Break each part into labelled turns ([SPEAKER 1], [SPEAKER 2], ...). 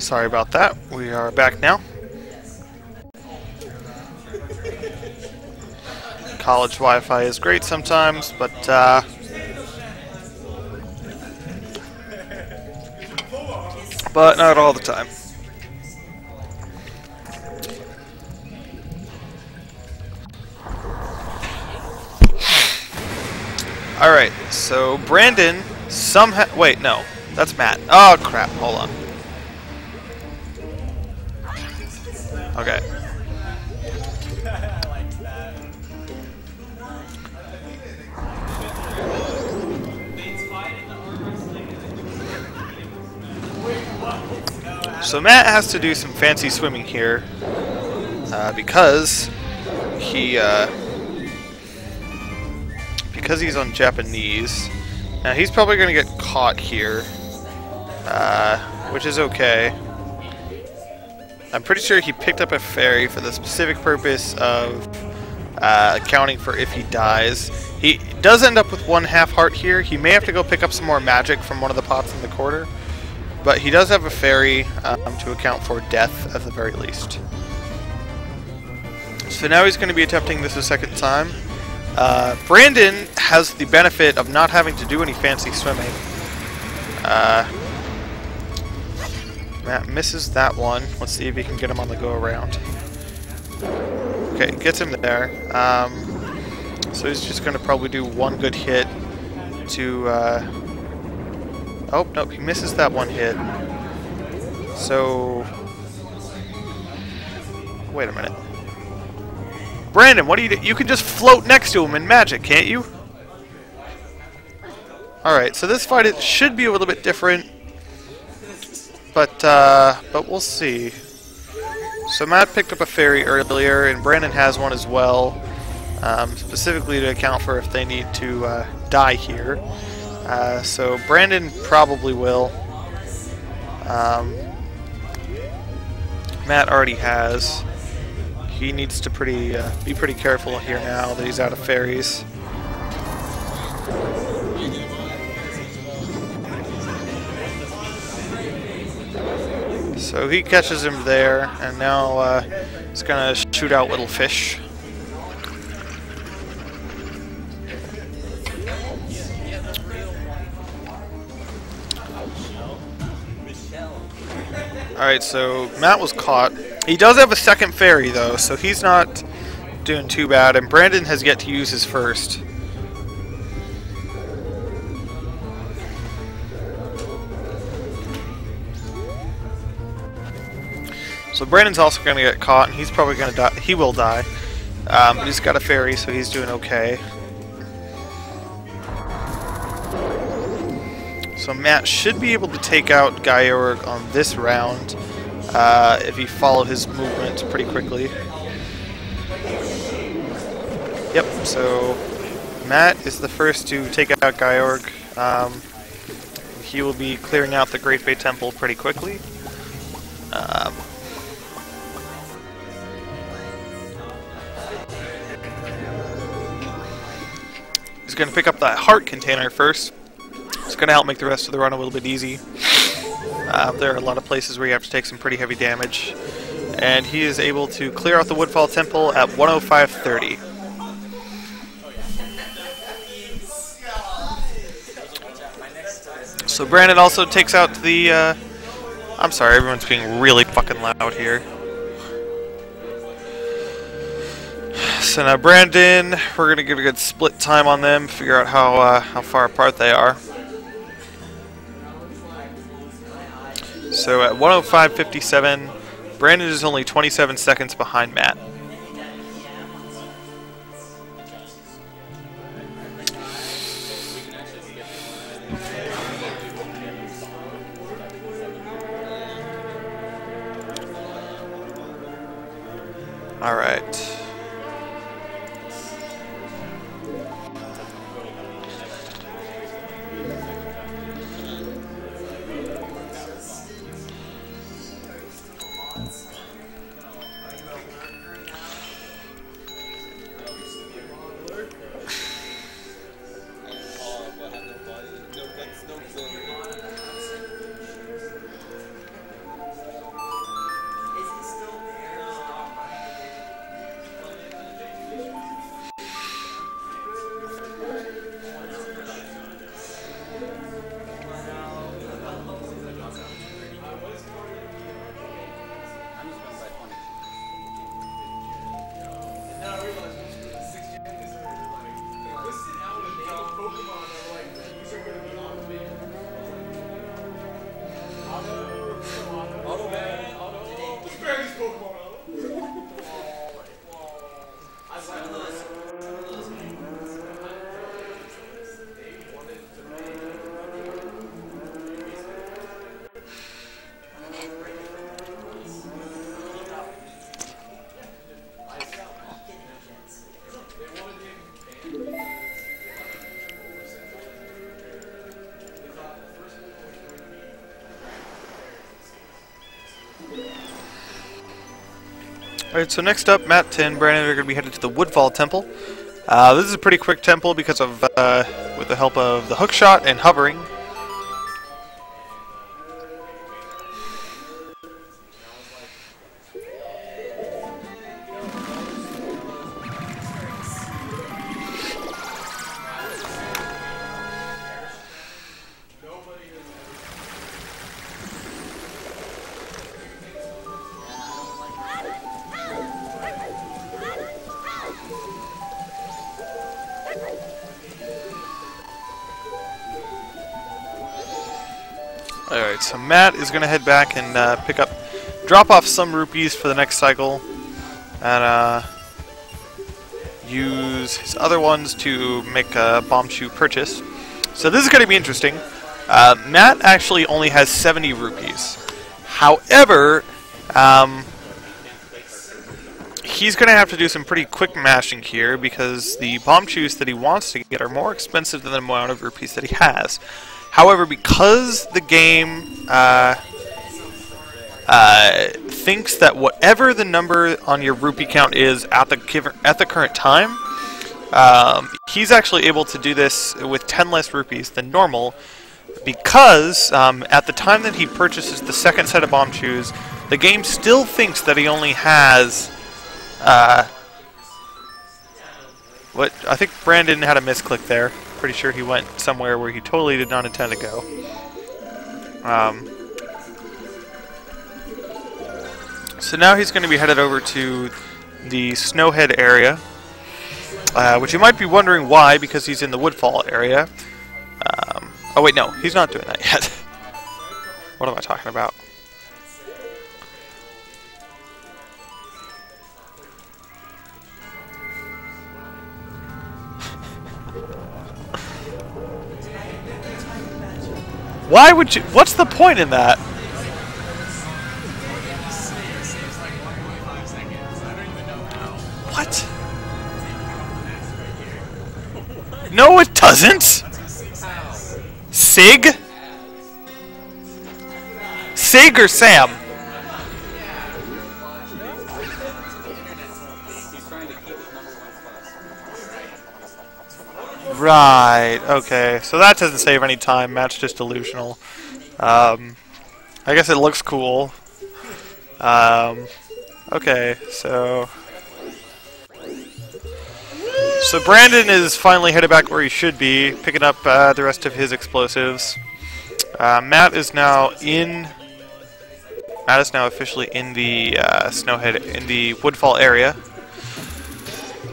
[SPEAKER 1] Sorry about that. We are back now. College Wi-Fi is great sometimes, but not all the time. Alright, so Brandon somehow... Wait, no. That's Matt. Oh, crap. Hold on. Okay. So Matt has to do some fancy swimming here because he's on Japanese. Now he's probably going to get caught here, which is okay. I'm pretty sure he picked up a ferry for the specific purpose of accounting for if he dies. He does end up with 1/2 heart here. He may have to go pick up some more magic from one of the pots in the corner. But he does have a fairy to account for death at the very least. So now he's going to be attempting this a second time. Brandon has the benefit of not having to do any fancy swimming. Matt misses that one. Let's see if he can get him on the go around. Okay, gets him there. So he's just going to probably do one good hit to... Oh, nope, he misses that one hit. So... Wait a minute. Brandon, what do you do? You can just float next to him in magic, can't you? Alright, so this fight, it should be a little bit different. But we'll see. So Matt picked up a fairy earlier, and Brandon has one as well. Specifically to account for if they need to die here. So Brandon probably will. Matt already has. He needs to be pretty careful here now that he's out of fairies. So he catches him there, and now he's gonna shoot out little fish. Alright, so Matt was caught. He does have a second fairy, though, so he's not doing too bad, and Brandon has yet to use his first. So Brandon's also going to get caught, and he's probably going to die. He will die. But he's got a fairy, so he's doing okay. So Matt should be able to take out Georg on this round if he follow his movement pretty quickly. Yep, so Matt is the first to take out Georg. He will be clearing out the Great Bay Temple pretty quickly. He's going to pick up that heart container first. It's going to help make the rest of the run a little bit easy. There are a lot of places where you have to take some pretty heavy damage. And he is able to clear out the Woodfall Temple at 105.30. So Brandon also takes out the... I'm sorry, everyone's being really fucking loud here. So now Brandon, we're going to give a good split time on them, figure out how far apart they are. So at 105.57, Brandon is only 27 seconds behind Matt. All right. Alright, so next up, Matt and Brandon are going to be headed to the Woodfall Temple. This is a pretty quick temple because of, with the help of the hookshot and hovering. Alright, so Matt is going to head back and drop off some rupees for the next cycle, and use his other ones to make a bomb shoe purchase. So this is going to be interesting. Matt actually only has 70 rupees. However, he's going to have to do some pretty quick mashing here because the bomb shoes that he wants to get are more expensive than the amount of rupees that he has. However, because the game thinks that whatever the number on your rupee count is at the current time, he's actually able to do this with 10 less rupees than normal, because at the time that he purchases the second set of bomb shoes, the game still thinks that he only has what I think Brandon had a misclick there. Pretty sure he went somewhere where he totally did not intend to go. So now he's going to be headed over to the Snowhead area, which you might be wondering why, because he's in the Woodfall area. Oh wait, no, he's not doing that yet. What am I talking about? Why would you? What's the point in that? What? No, it doesn't. Sig? Sig or Sam? Right, okay, so that doesn't save any time, Matt's just delusional. I guess it looks cool. Okay, so Brandon is finally headed back where he should be, picking up the rest of his explosives. Matt is now officially in the Snowhead, in the Woodfall area.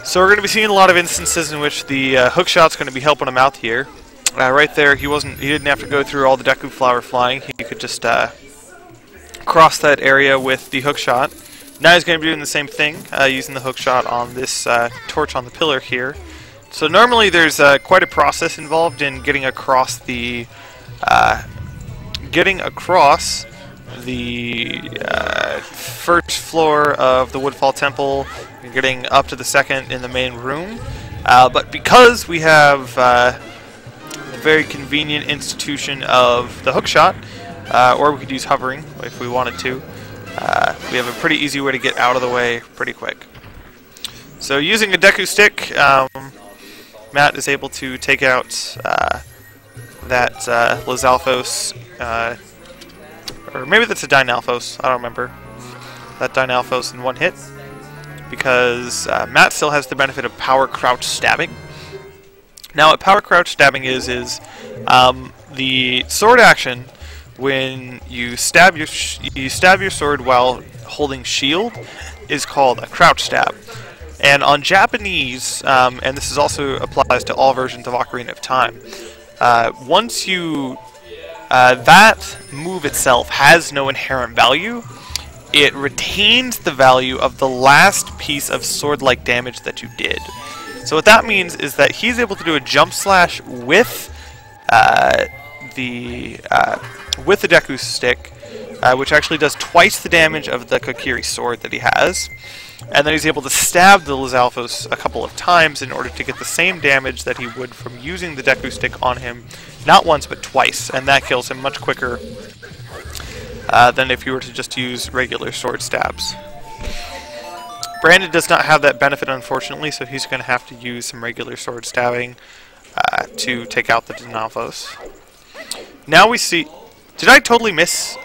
[SPEAKER 1] So we're going to be seeing a lot of instances in which the hookshot's going to be helping him out here. Right there, he didn't have to go through all the Deku Flower flying. He could just cross that area with the hookshot. Now he's going to be doing the same thing, using the hookshot on this torch on the pillar here. So normally there's quite a process involved in getting across the first floor of the Woodfall Temple, and getting up to the second in the main room. But because we have a very convenient institution of the hookshot, or we could use hovering if we wanted to, we have a pretty easy way to get out of the way pretty quick. So using a Deku Stick, Matt is able to take out that Lizalfos, or maybe that's a Dynalphos, I don't remember. That Dynalphos in one hit, because Matt still has the benefit of power crouch stabbing. Now, what power crouch stabbing is the sword action when you stab your sword while holding shield is called a crouch stab. And on Japanese, and this is also applies to all versions of Ocarina of Time, once you that move itself has no inherent value. It retains the value of the last piece of sword-like damage that you did. So what that means is that he's able to do a jump slash with the Deku Stick, which actually does twice the damage of the Kokiri sword that he has. And then he's able to stab the Lizalfos a couple of times in order to get the same damage that he would from using the Deku Stick on him, not once but twice, and that kills him much quicker than if you were to just use regular sword stabs. Brandon does not have that benefit, unfortunately, so he's going to have to use some regular sword stabbing to take out the Denavos. Now we see... Did I totally miss?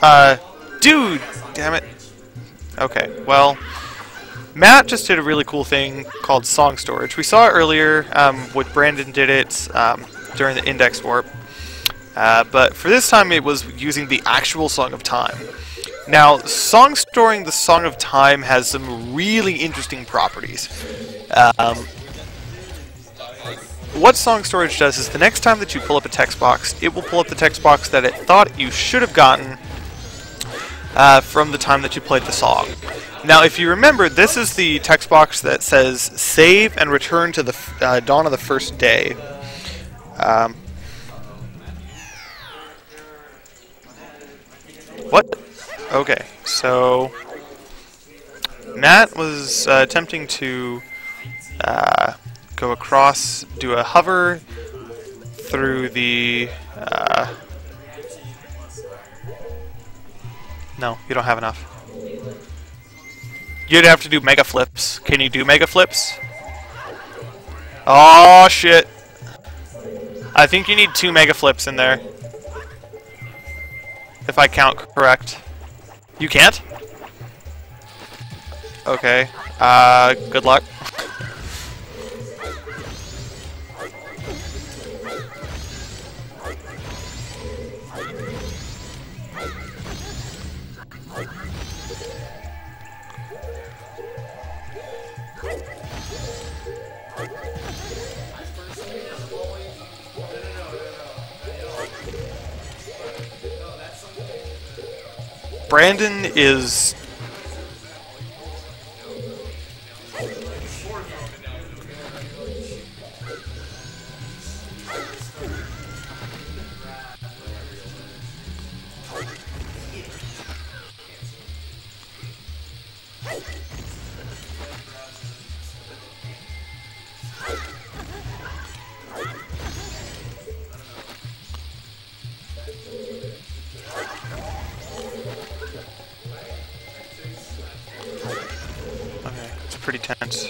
[SPEAKER 1] Dude! Damn it. Okay, well... Matt just did a really cool thing called Song Storage. We saw it earlier when Brandon did it during the Index Warp. But for this time it was using the actual Song of Time. Now, storing the Song of Time has some really interesting properties. What Song Storage does is the next time that you pull up a text box, it will pull up the text box that it thought you should have gotten from the time that you played the song. Now, if you remember, this is the text box that says, save and return to the dawn of the first day. What? Okay, so Matt was attempting to go across, do a hover through the... No, you don't have enough. You'd have to do mega flips. Can you do mega flips? Oh shit. I think you need 2 mega flips in there. If I count correct. You can't? Okay. Good luck. Brandon is... pretty tense.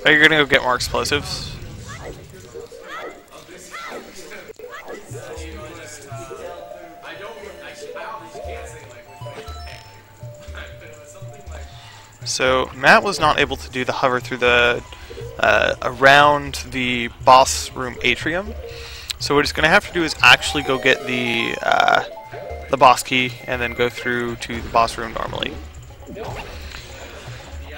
[SPEAKER 1] Are you gonna go get more explosives? So Matt was not able to do the hover through the around the boss room atrium. So what he's going to have to do is actually go get the boss key and then go through to the boss room normally.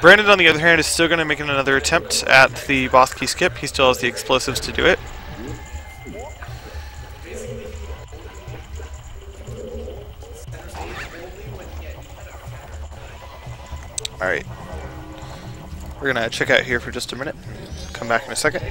[SPEAKER 1] Brandon, on the other hand, is still going to make another attempt at the boss key skip. He still has the explosives to do it. Alright. We're going to check out here for just a minute. Come back in a second.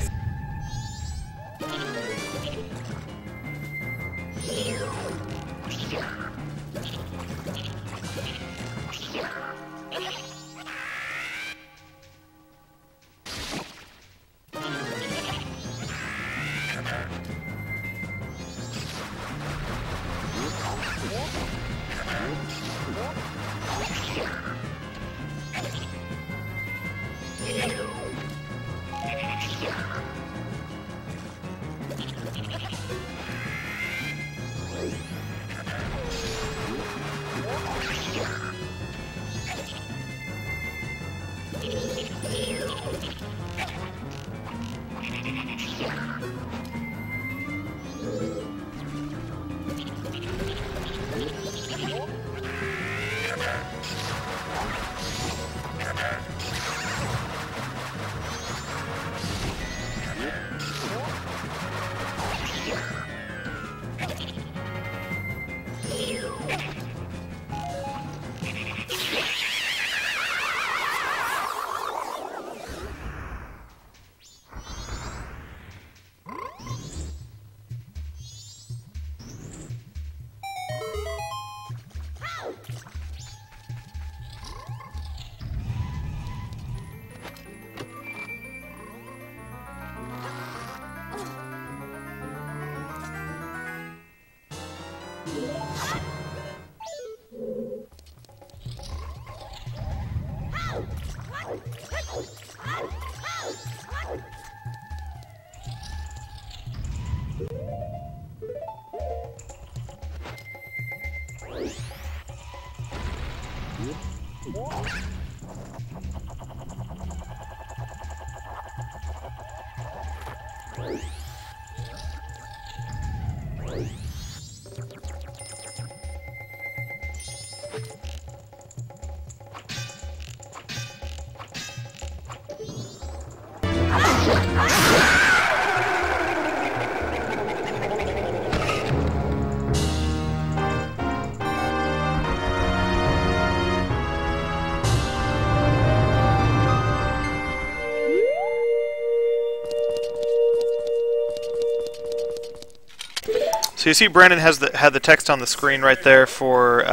[SPEAKER 1] So you see Brandon had the text on the screen right there for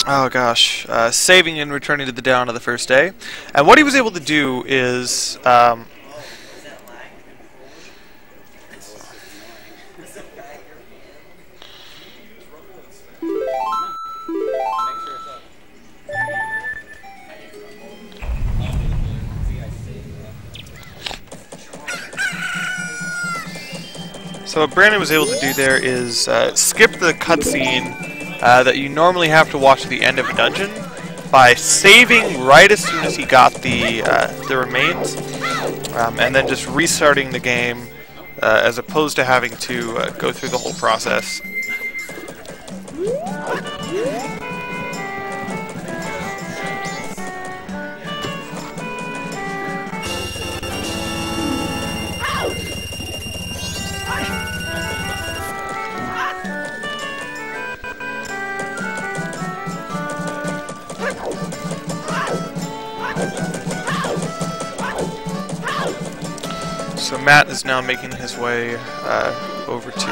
[SPEAKER 1] oh gosh, saving and returning to the dawn of the first day. And what he was able to do is so what Brandon was able to do there is skip the cutscene that you normally have to watch at the end of a dungeon by saving right as soon as he got the remains, and then just restarting the game as opposed to having to go through the whole process. So Matt is now making his way over to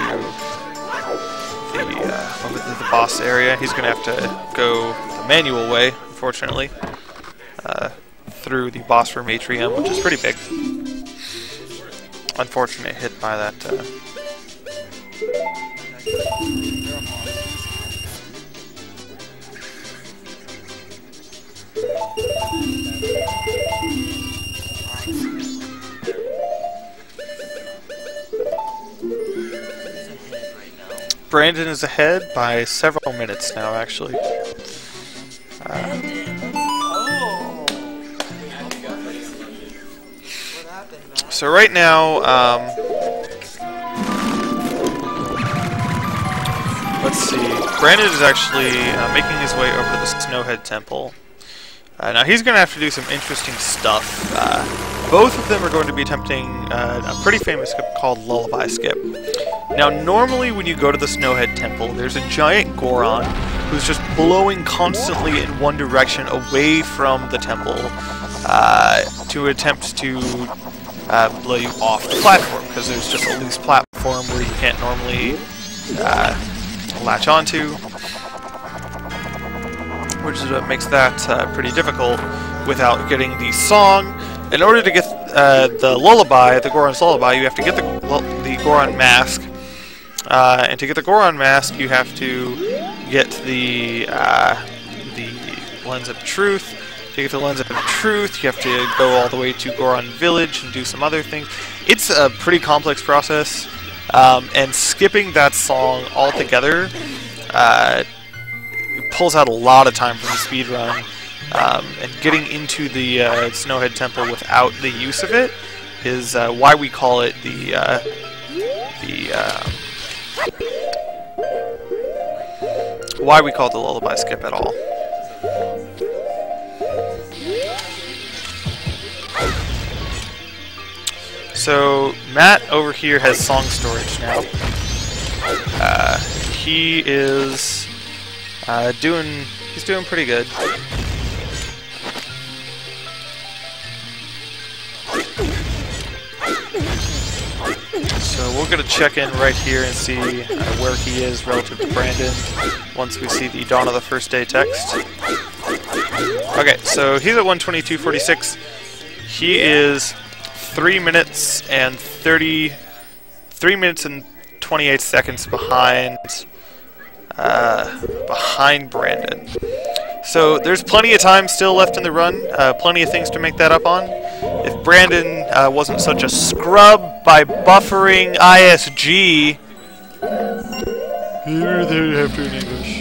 [SPEAKER 1] the boss area. He's going to have to go the manual way, unfortunately, through the boss room atrium, which is pretty big. Unfortunate hit by that. Brandon is ahead by several minutes now, actually. So right now, let's see. Brandon is actually making his way over to the Snowhead Temple. Now he's going to have to do some interesting stuff. Both of them are going to be attempting a pretty famous skip called Lullaby Skip. Now normally when you go to the Snowhead Temple, there's a giant Goron who's just blowing constantly in one direction away from the temple to attempt to blow you off the platform, because there's just a loose platform where you can't normally latch onto, which is what makes that pretty difficult without getting the song. In order to get the lullaby, the Goron's lullaby, you have to get the Goron mask, and to get the Goron mask, you have to get the Lens of Truth. To get the Lens of Truth, you have to go all the way to Goron Village and do some other things. It's a pretty complex process, and skipping that song altogether pulls out a lot of time from the speedrun. And getting into the Snowhead Temple without the use of it is why we call it the lullaby skip at all. So Matt over here has song storage now. He is doing pretty good. So we're going to check in right here and see where he is relative to Brandon once we see the Dawn of the First Day text. Okay, so he's at 122.46. He is 3 minutes and 28 seconds behind Brandon. So there's plenty of time still left in the run, plenty of things to make that up on. If Brandon wasn't such a scrub by buffering ISG... Here they have to in English.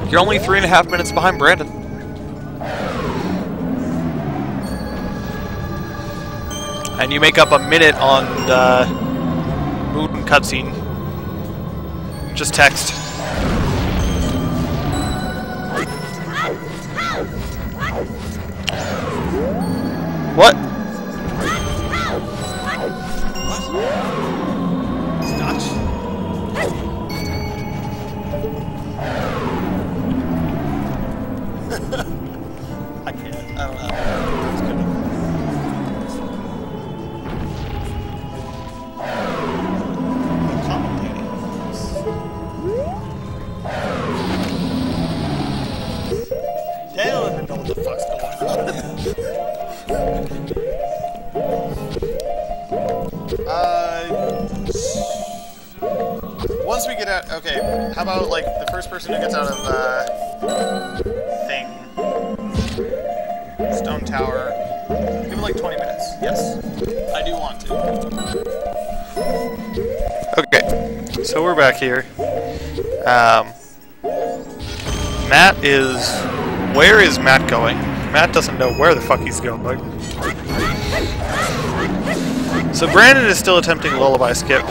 [SPEAKER 1] You're only 3.5 minutes behind Brandon. And you make up a minute on the mood and cutscene. Just text. What? I can't. I don't know. It's good. Commentating. They don't even know what the fuck's going on. Once we get out, okay. How about like the first person who gets out of thing. Stone Tower. Give it like 20 minutes. Yes. I do want to. Okay. So we're back here. Matt is... Where is Matt going? Matt doesn't know where the fuck he's going. So Brandon is still attempting lullaby skip.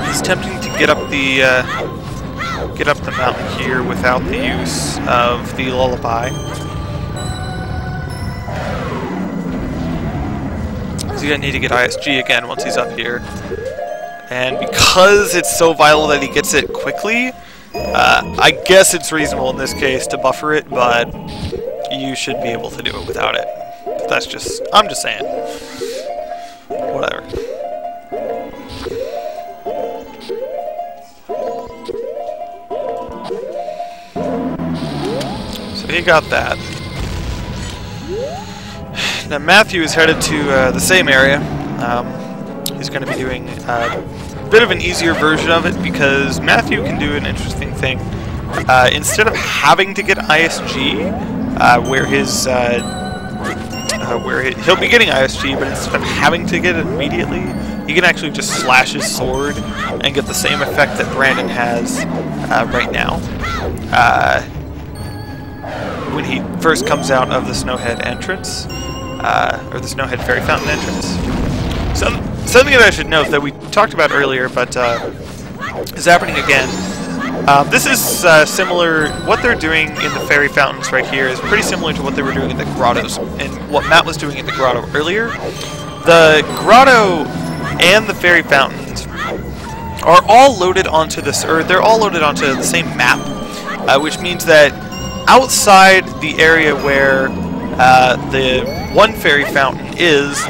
[SPEAKER 1] He's attempting to get up the mountain here without the use of the lullaby. He's gonna need to get ISG again once he's up here. And because it's so vital that he gets it quickly, I guess it's reasonable in this case to buffer it, but you should be able to do it without it. That's just, I'm just saying. Whatever. So he got that. Now Matthew is headed to the same area. He's going to be doing a bit of an easier version of it because Matthew can do an interesting thing. Instead of having to get ISG, he'll be getting ISG, but instead of having to get it immediately, he can actually just slash his sword and get the same effect that Brandon has right now. When he first comes out of the Snowhead entrance, or the Snowhead Fairy Fountain entrance. Something that I should note that we talked about earlier, but is happening again. This is similar. What they're doing in the fairy fountains right here is pretty similar to what they were doing in the grottos, and what Matt was doing in the grotto earlier. The grotto and the fairy fountains are all loaded onto this, or they're all loaded onto the same map, which means that outside the area where the one fairy fountain is,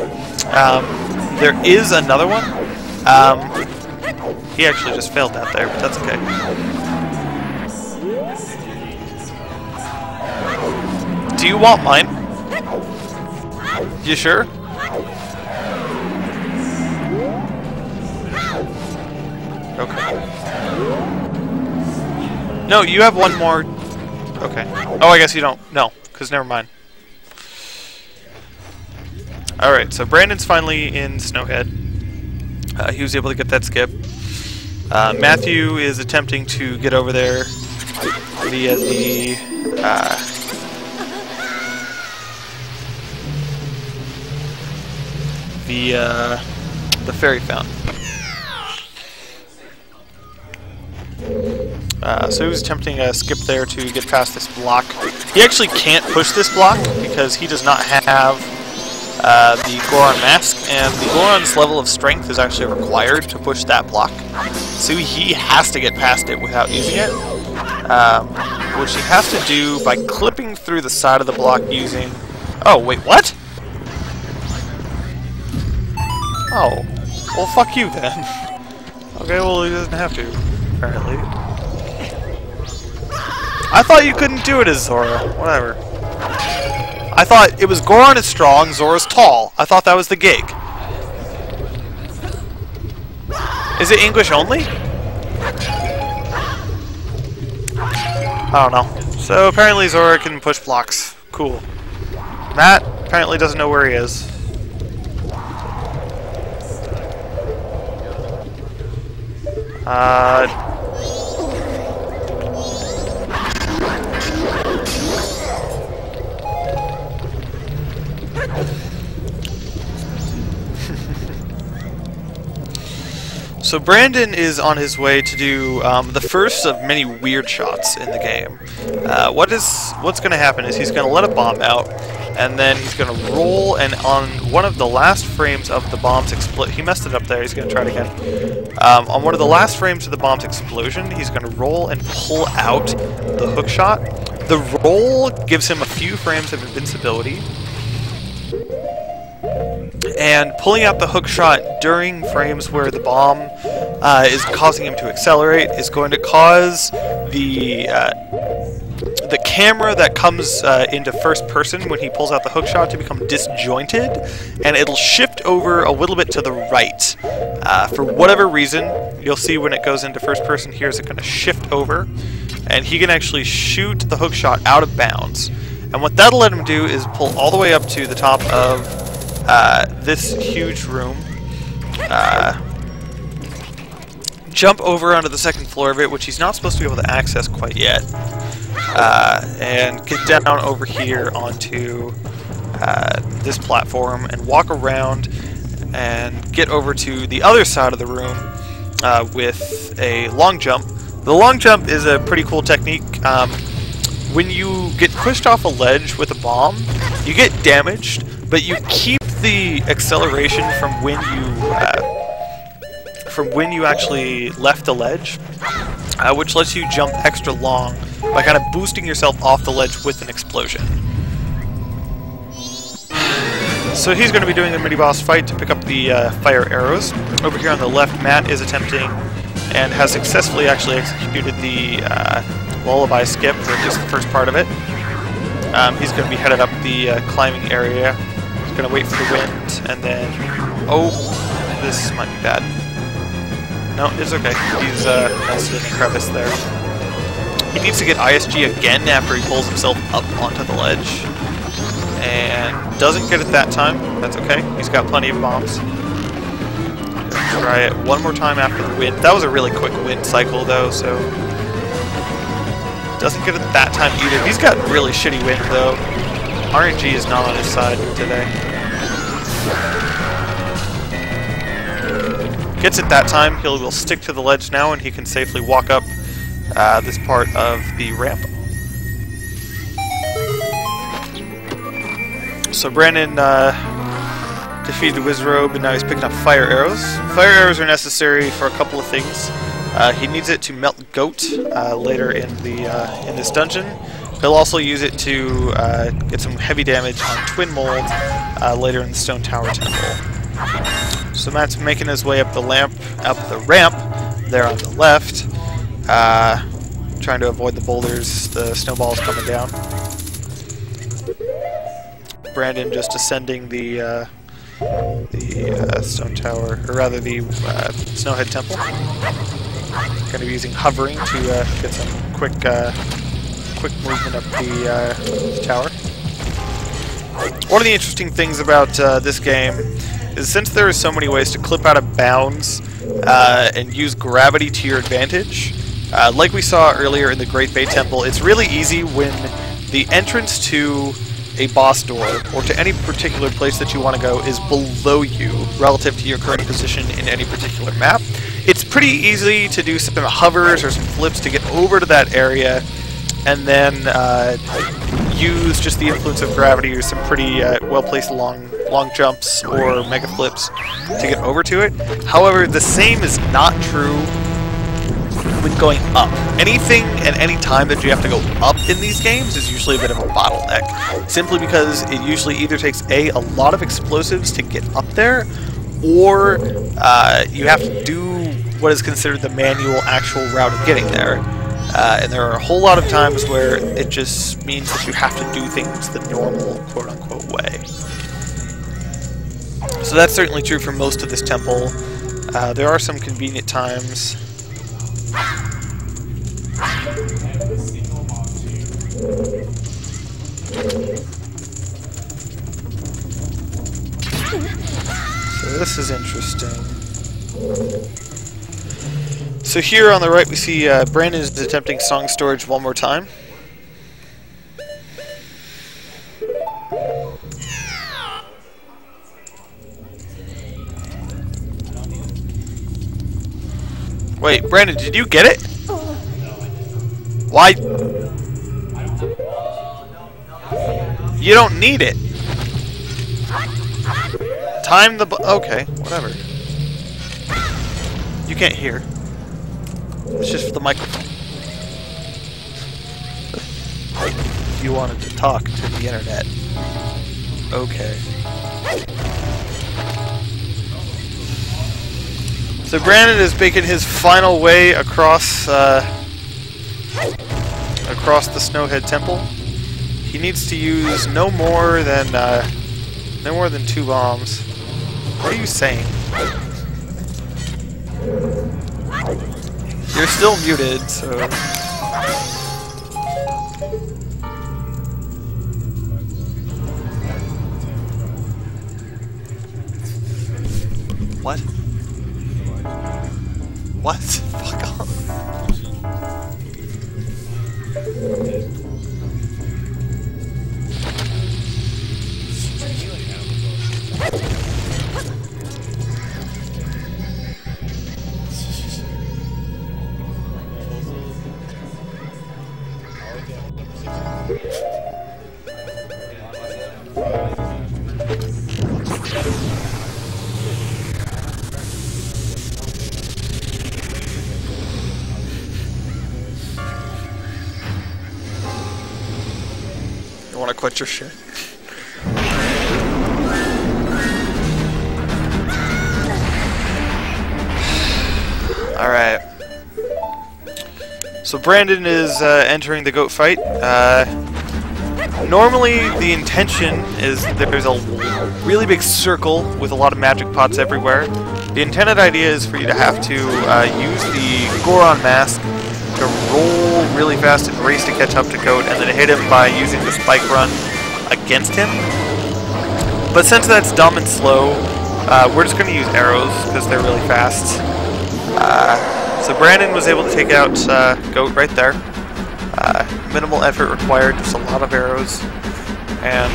[SPEAKER 1] there is another one. He actually just failed that there, but that's okay. Do you want mine? You sure? Okay. No, you have one more. Okay. Oh, I guess you don't. No, because never mind. Alright, so Brandon's finally in Snowhead. He was able to get that skip. Matthew is attempting to get over there via the fairy fountain. So he was attempting a skip there to get past this block. He actually can't push this block because he does not have the Goron mask, and the Goron's level of strength is actually required to push that block. So he has to get past it without using it, which he has to do by clipping through the side of the block using... Oh, wait, what? Oh. Well, fuck you then. Okay, well, he doesn't have to, apparently. I thought you couldn't do it as Zora. Whatever. I thought it was Goron is strong, Zora's tall. I thought that was the gig. Is it English only? I don't know. So apparently Zora can push blocks. Cool. Matt apparently doesn't know where he is. So Brandon is on his way to do the first of many weird shots in the game. What's going to happen is he's going to let a bomb out, and then he's going to roll, and on one of the last frames of the bomb's explosion, he messed it up there, he's going to try it again. On one of the last frames of the bomb's explosion, he's going to roll and pull out the hook shot. The roll gives him a few frames of invincibility, and pulling out the hook shot during frames where the bomb is causing him to accelerate is going to cause the camera that comes into first person when he pulls out the hook shot to become disjointed, and it'll shift over a little bit to the right. For whatever reason, you'll see when it goes into first person here, is it going to shift over, and he can actually shoot the hook shot out of bounds. And what that'll let him do is pull all the way up to the top of this huge room, jump over onto the second floor of it, which he's not supposed to be able to access quite yet, and get down over here onto this platform and walk around and get over to the other side of the room with a long jump. The long jump is a pretty cool technique. When you get pushed off a ledge with a bomb, you get damaged, but you keep the acceleration from when you actually left the ledge, which lets you jump extra long by kind of boosting yourself off the ledge with an explosion. So he's going to be doing the mini-boss fight to pick up the fire arrows. Over here on the left, Matt is attempting and has successfully actually executed the lullaby skip, or at least the first part of it. He's going to be headed up the climbing area. He's going to wait for the wind, and then... Oh, this might be bad. No, it's okay. He's nested in a crevice there. He needs to get ISG again after he pulls himself up onto the ledge. And doesn't get it that time. That's okay. He's got plenty of bombs. Try it one more time after the wind. That was a really quick wind cycle, though, so... Doesn't get it that time either. He's got really shitty wind, though. RNG is not on his side today. Gets it that time. He will stick to the ledge now, and he can safely walk up this part of the ramp. So Brandon defeated the Wizrobe, and now he's picking up fire arrows. Fire arrows are necessary for a couple of things. He needs it to melt goat later in this dungeon. He'll also use it to get some heavy damage on Twin Mold later in the Stone Tower Temple. So Matt's making his way up the ramp there on the left, trying to avoid the boulders, the snowballs coming down. Brandon just ascending the Stone Tower, or rather the Snowhead Temple. Going to be using hovering to get some quick movement up the tower. One of the interesting things about this game is, since there are so many ways to clip out of bounds and use gravity to your advantage, like we saw earlier in the Great Bay Temple, it's really easy when the entrance to a boss door, or to any particular place that you want to go, is below you relative to your current position in any particular map. It's pretty easy to do some hovers or some flips to get over to that area, and then use just the influence of gravity or some pretty well-placed long jumps or mega flips to get over to it. However, the same is not true when going up. Anything and any time that you have to go up in these games is usually a bit of a bottleneck, simply because it usually either takes a lot of explosives to get up there, or you have to do what is considered the manual actual route of getting there. And there are a whole lot of times where it just means that you have to do things the normal, quote-unquote, way. So that's certainly true for most of this temple. There are some convenient times. So this is interesting. So here on the right we see Brandon is attempting song storage one more time. Wait, Brandon, did you get it? Why? You don't need it. Time the okay, whatever. You can't hear. It's just for the microphone. You wanted to talk to the internet. Okay. So Brandon is making his final way across across the Snowhead Temple. He needs to use no more than 2 bombs. What are you saying? You're still muted, so... What? What? Fuck off. You wanna quit your shit? Alright. So Brandon is entering the goat fight. Normally the intention is that there's a really big circle with a lot of magic pots everywhere. The intended idea is for you to have to use the Goron mask to roll really fast and race to catch up to Goat, and then hit him by using the spike run against him. But since that's dumb and slow, we're just going to use arrows because they're really fast. So Brandon was able to take out Goat right there. Minimal effort required, just a lot of arrows. And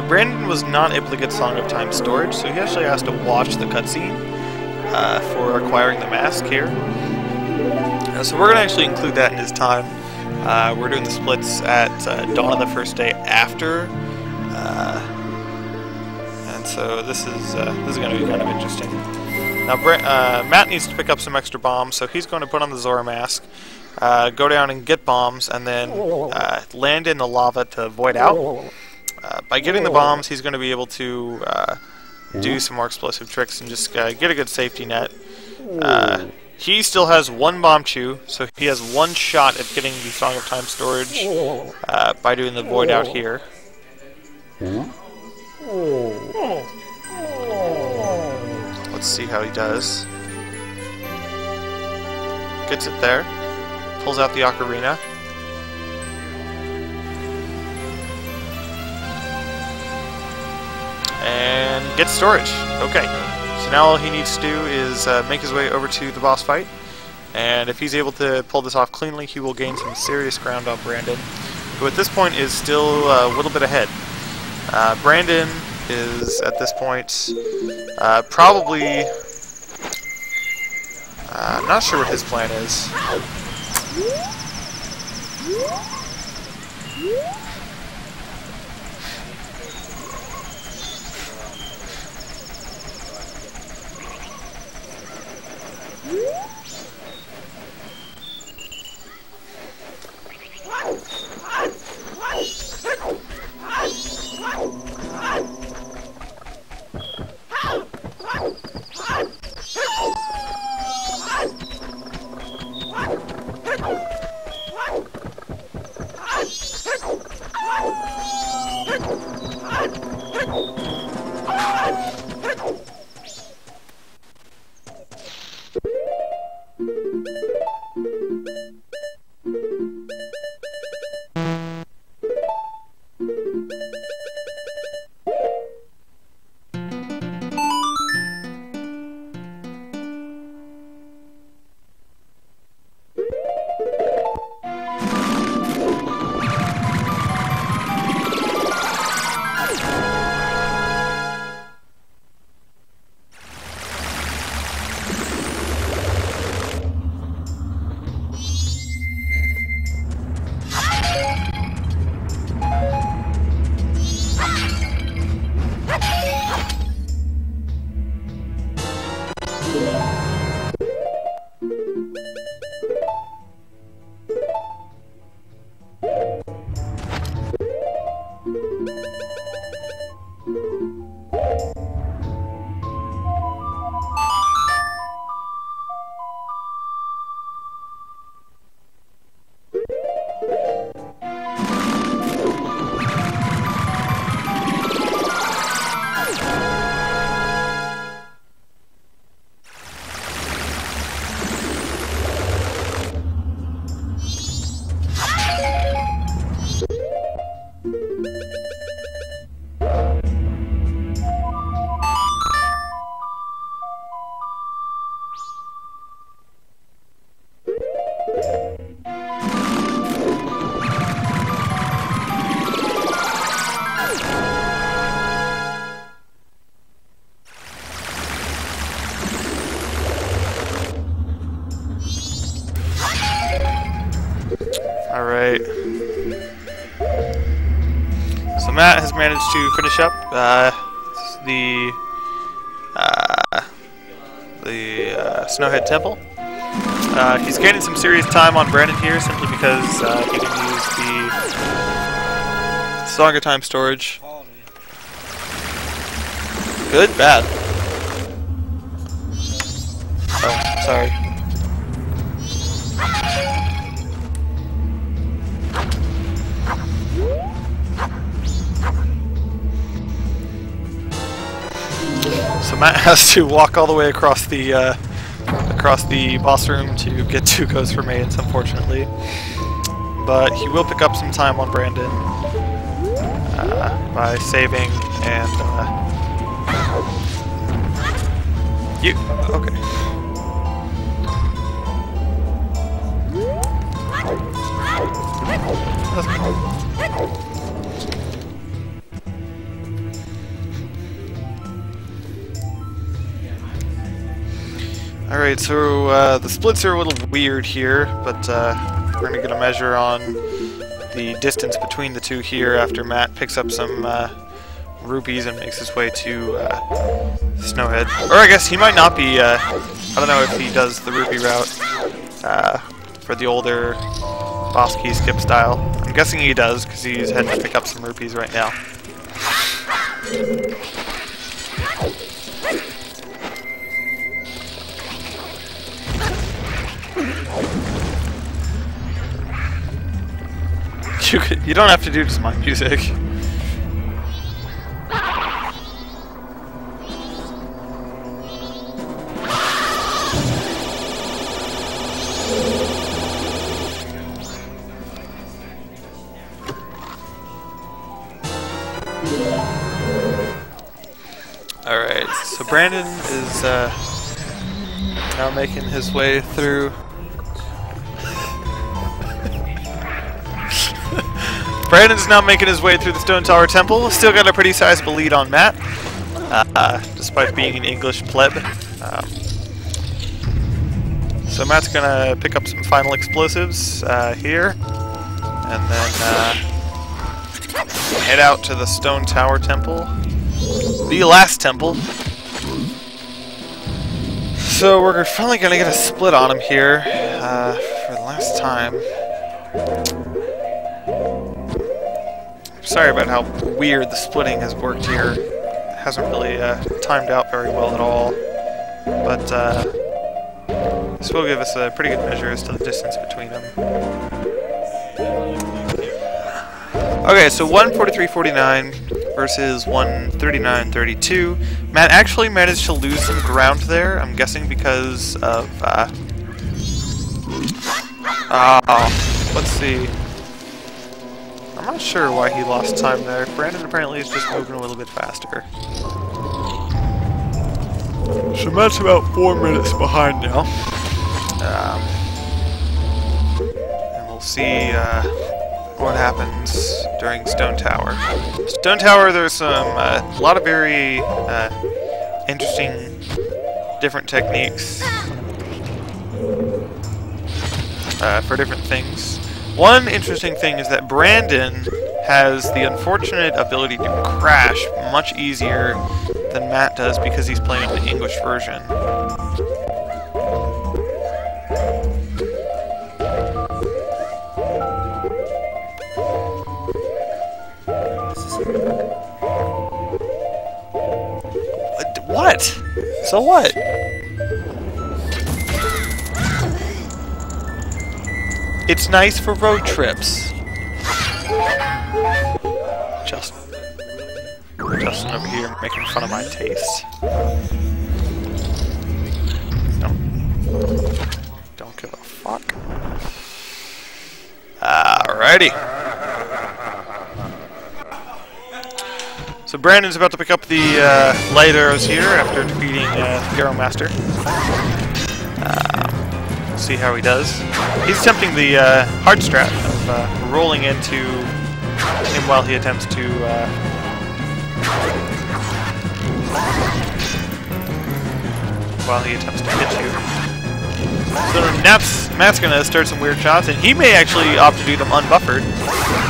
[SPEAKER 1] Brandon was not able to get Song of Time storage, so he actually has to watch the cutscene for acquiring the mask here. So we're going to actually include that in his time. We're doing the splits at dawn of the first day after, and so this is going to be kind of interesting. Now Matt needs to pick up some extra bombs, so he's going to put on the Zora mask, go down and get bombs, and then land in the lava to void out. By getting the bombs, he's going to be able to do some more explosive tricks and just get a good safety net. He still has 1 bomb chew, so he has 1 shot at getting the Song of Time storage by doing the void out here. Let's see how he does. Gets it there. Pulls out the ocarina. and get storage. Okay, so now all he needs to do is make his way over to the boss fight, and if he's able to pull this off cleanly, he will gain some serious ground on Brandon, who at this point is still a little bit ahead. Brandon is at this point probably not sure what his plan is. Alright. So Matt has managed to finish up the Snowhead Temple. He's gaining some serious time on Brandon here simply because he can use the Song of Time storage. Good? Bad? Oh, sorry. So Matt has to walk all the way across the boss room to get 2 goes remains, unfortunately. But he will pick up some time on Brandon by saving and you okay. Alright, so the splits are a little weird here, but we're going to get a measure on the distance between the two here after Matt picks up some rupees and makes his way to Snowhead. Or I guess he might not be, I don't know if he does the rupee route for the older boss key skip style. I'm guessing he does, because he's heading to pick up some rupees right now. You don't have to do just my music. Alright, so Brandon is now making his way through. Brandon's now making his way through the Stone Tower Temple. Still got a pretty sizable lead on Matt, despite being an English pleb. So Matt's gonna pick up some final explosives here, and then head out to the Stone Tower Temple, the last temple. So we're finally gonna get a split on him here for the last time. Sorry about how weird the splitting has worked here. It hasn't really timed out very well at all, but this will give us a pretty good measure as to the distance between them. Okay, so 143.49 versus 139.32. Matt actually managed to lose some ground there, I'm guessing because of... let's see. I'm not sure why he lost time there. Brandon apparently is just moving a little bit faster. So Matt's about 4 minutes behind now. And we'll see what happens during Stone Tower. Stone Tower, there's a lot of very interesting different techniques for different things. One interesting thing is that Brandon has the unfortunate ability to crash much easier than Matt does because he's playing the English version. What? So what? It's nice for road trips. Justin over here making fun of my taste. Don't give a fuck. Alrighty. So Brandon's about to pick up the light arrows here after defeating Arrow Master. See how he does. He's attempting the hard strat of rolling into him while he attempts to hit you. So Matt's gonna start some weird shots, and he may actually opt to do them unbuffered.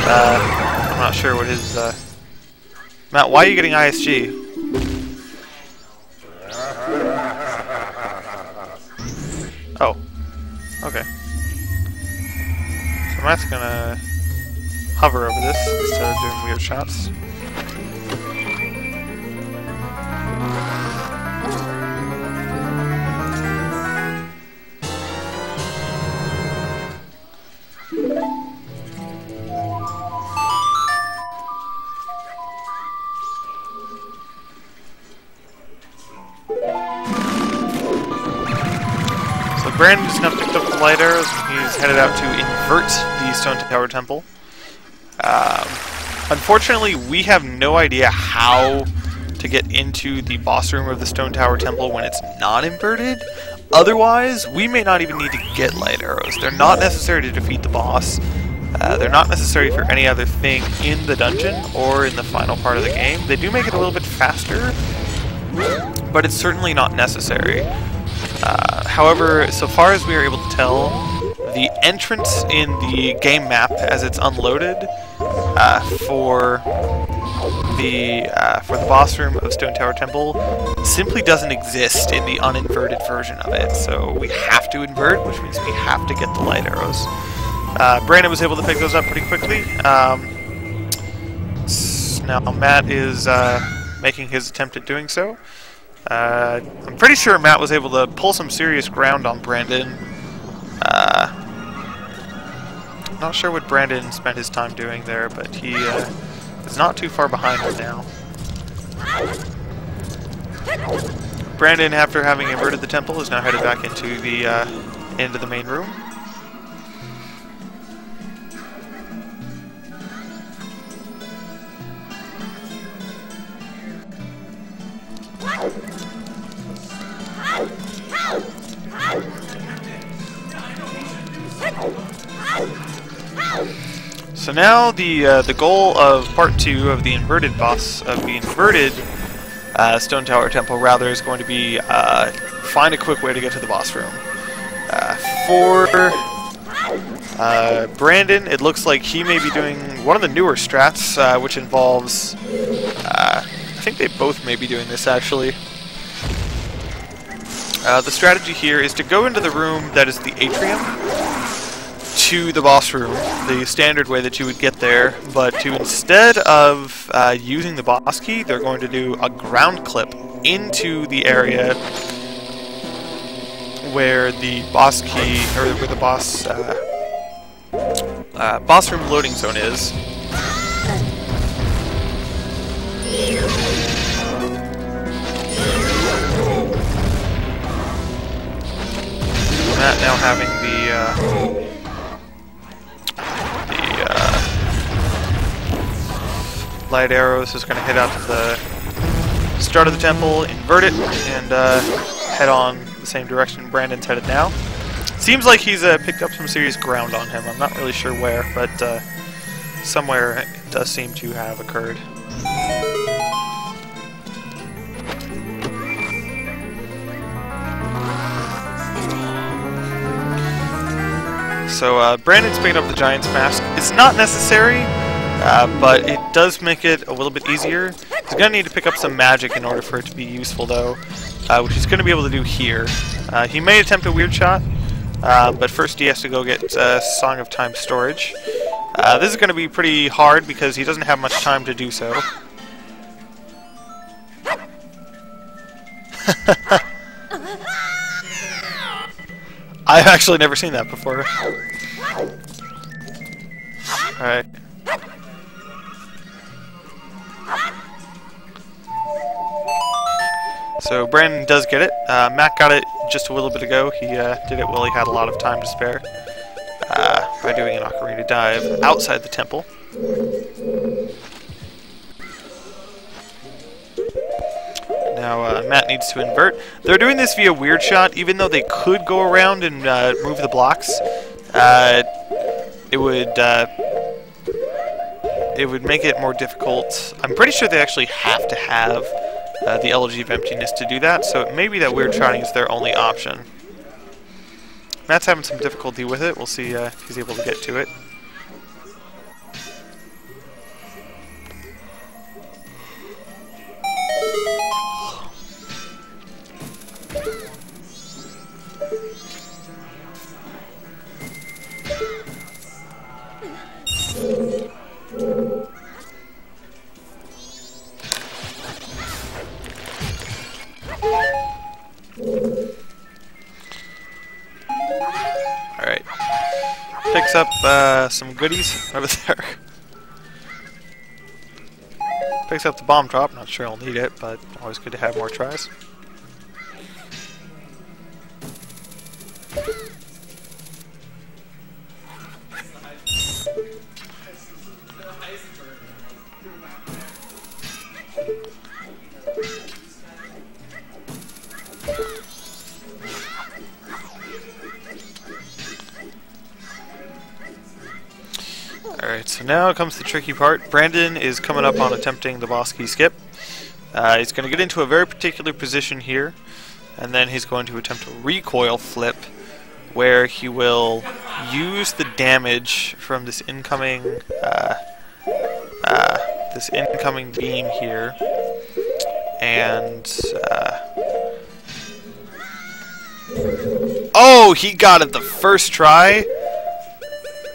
[SPEAKER 1] I'm not sure what his Matt, why are you getting ISG? Oh. Okay. So Matt's gonna hover over this instead of doing weird shots. Brandon's now picked up the light arrows and he's headed out to invert the Stone Tower Temple. Unfortunately, we have no idea how to get into the boss room of the Stone Tower Temple when it's not inverted. Otherwise, we may not even need to get light arrows. They're not necessary to defeat the boss. They're not necessary for any other thing in the dungeon or in the final part of the game. They do make it a little bit faster, but it's certainly not necessary. However, so far as we are able to tell, the entrance in the game map as it's unloaded for the boss room of Stone Tower Temple simply doesn't exist in the uninverted version of it. So we have to invert, which means we have to get the light arrows. Brandon was able to pick those up pretty quickly. Now Matt is making his attempt at doing so. I'm pretty sure Matt was able to pull some serious ground on Brandon. Not sure what Brandon spent his time doing there, but he is not too far behind him now. Brandon, after having inverted the temple, is now headed back into the main room. So now the goal of part 2 of the inverted boss, of the inverted Stone Tower Temple rather, is going to be find a quick way to get to the boss room. For Brandon, it looks like he may be doing one of the newer strats, which involves, I think they both may be doing this actually. The strategy here is to go into the room that is the atrium to the boss room, the standard way that you would get there, but instead of using the boss key, they're going to do a ground clip into the area where the boss key, or where the boss room loading zone is. Matt now having the light arrows is going to head out to the start of the temple, invert it, and head on the same direction Brandon's headed now. Seems like he's picked up some serious ground on him. I'm not really sure where, but somewhere it does seem to have occurred. So Brandon's picked up the Giant's Mask. It's not necessary, but it does make it a little bit easier. He's going to need to pick up some magic in order for it to be useful, though, which he's going to be able to do here. He may attempt a weird shot, but first he has to go get Song of Time storage. This is going to be pretty hard because he doesn't have much time to do so. I've actually never seen that before. Alright. So Brandon does get it. Matt got it just a little bit ago. He did it while he had a lot of time to spare by doing an ocarina dive outside the temple. Now Matt needs to invert. They're doing this via weird shot, even though they could go around and move the blocks. It would make it more difficult. I'm pretty sure they actually have to have the Elegy of Emptiness to do that, so it may be that weird shotting is their only option. Matt's having some difficulty with it. We'll see if he's able to get to it. Alright. Picks up some goodies over there. Picks up the bomb drop. Not sure I'll need it, but always good to have more tries. Alright, so now comes the tricky part. Brandon is coming up on attempting the boss key skip. He's going to get into a very particular position here, and then he's going to attempt a recoil flip, where he will use the damage from this incoming beam here, and oh, he got it the first try.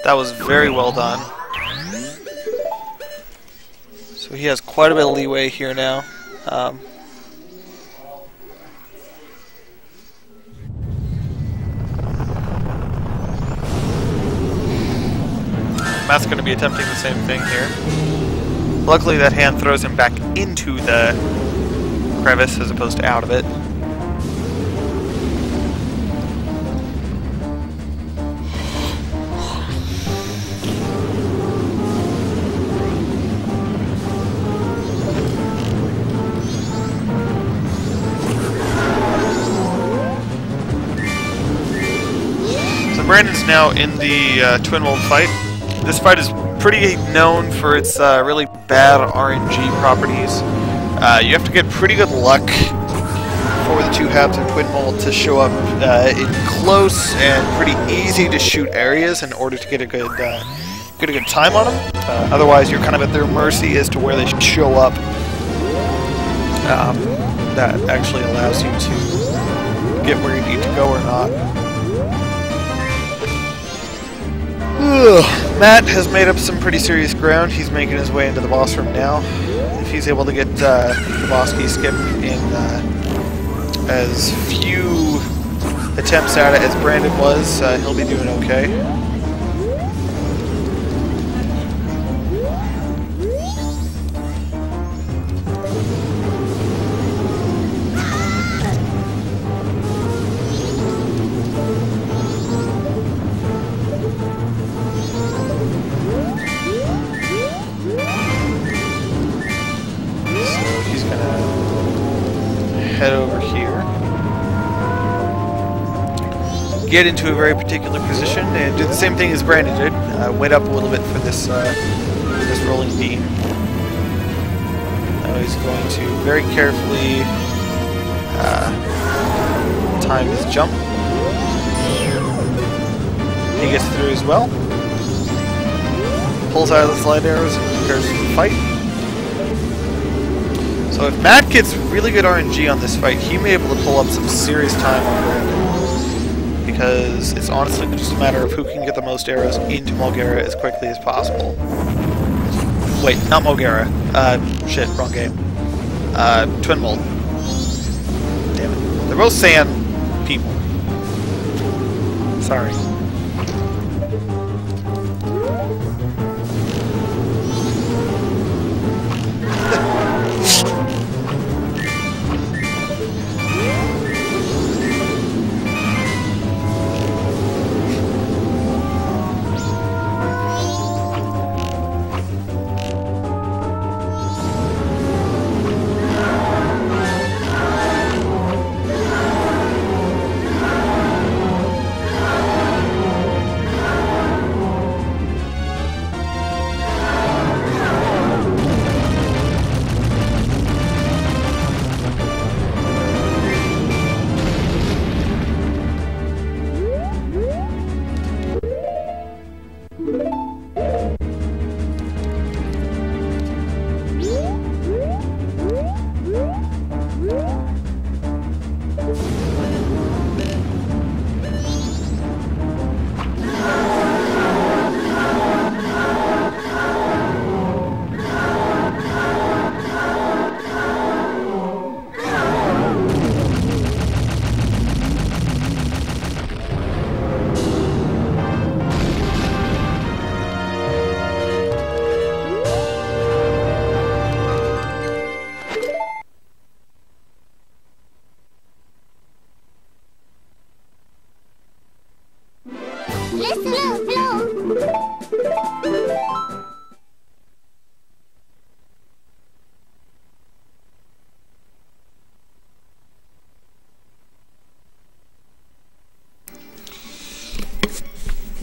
[SPEAKER 1] That was very well done. So he has quite a bit of leeway here now. Matt's going to be attempting the same thing here. Luckily that hand throws him back into the crevice as opposed to out of it. Brandon's now in the Twin Wolf fight. This fight is pretty known for its really bad RNG properties. You have to get pretty good luck for the two halves of Twin Mold to show up in close and pretty easy to shoot areas in order to get a good time on them. Otherwise, you're kind of at their mercy as to where they show up. That actually allows you to get where you need to go or not. Matt has made up some pretty serious ground. He's making his way into the boss room now. If he's able to get the boss key skip in as few attempts at it as Brandon was, he'll be doing okay. Head over here, get into a very particular position, and do the same thing as Brandon did. Wait up a little bit for this rolling beam. Now he's going to very carefully time his jump. He gets through as well. Pulls out of the slide arrows and prepares for the fight. So if Matt gets really good RNG on this fight, he may be able to pull up some serious time on Brandon. Because it's honestly just a matter of who can get the most arrows into Majora as quickly as possible. Wait, not Majora. Shit, wrong game. Twin Mold. Damn it. They're both sand people. Sorry.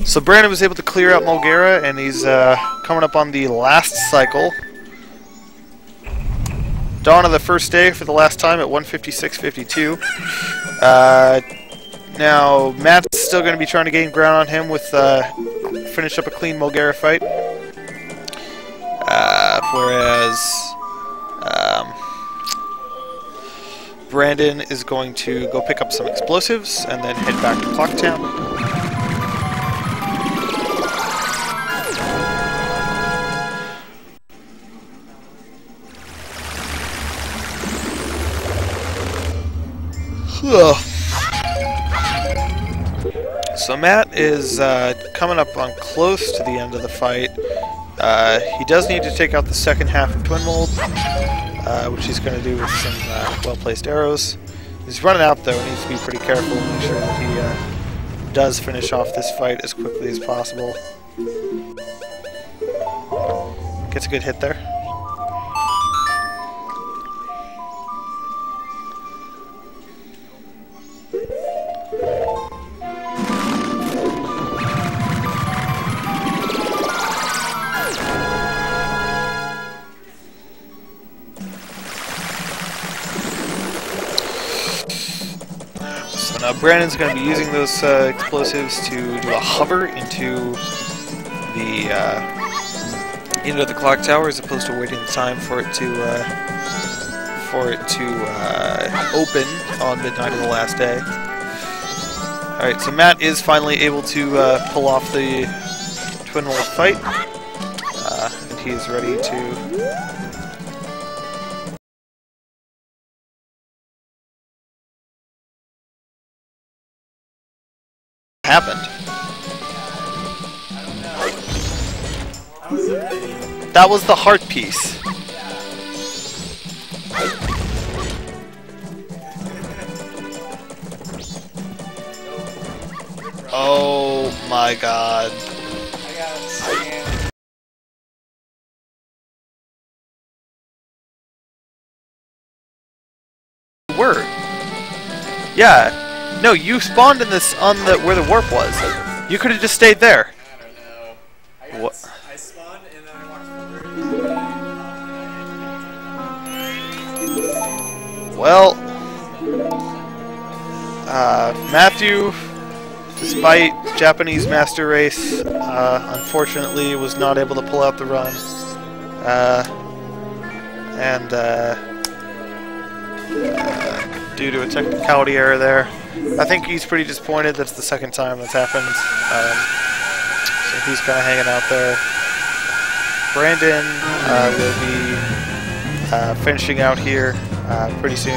[SPEAKER 1] So Brandon was able to clear out Majora, and he's coming up on the last cycle. Dawn of the first day for the last time at 156.52. Now Matt's still going to be trying to gain ground on him with finish up a clean Majora fight, whereas Brandon is going to go pick up some explosives and then head back to Clocktown. So Matt is coming up on close to the end of the fight. He does need to take out the second half of Twin Mold, which he's going to do with some well-placed arrows. He's running out though, and needs to be pretty careful and make sure that he does finish off this fight as quickly as possible. Gets a good hit there. Brandon's going to be using those explosives to do a hover into the clock tower, as opposed to waiting time for it to open on midnight of the last day. All right, so Matt is finally able to pull off the Twin Wolf fight, and he is ready to. Happened. That was the heart piece. Oh my god. Were. Yeah. No, you spawned in this on the where the warp was. You could have just stayed there. What?
[SPEAKER 2] I spawned and then I watched.
[SPEAKER 1] Well, Matthew, despite Japanese Master Race, unfortunately was not able to pull out the run, due to a technicality error there. I think he's pretty disappointed. That's the second time that's happened. So he's kind of hanging out there. Brandon will be finishing out here pretty soon,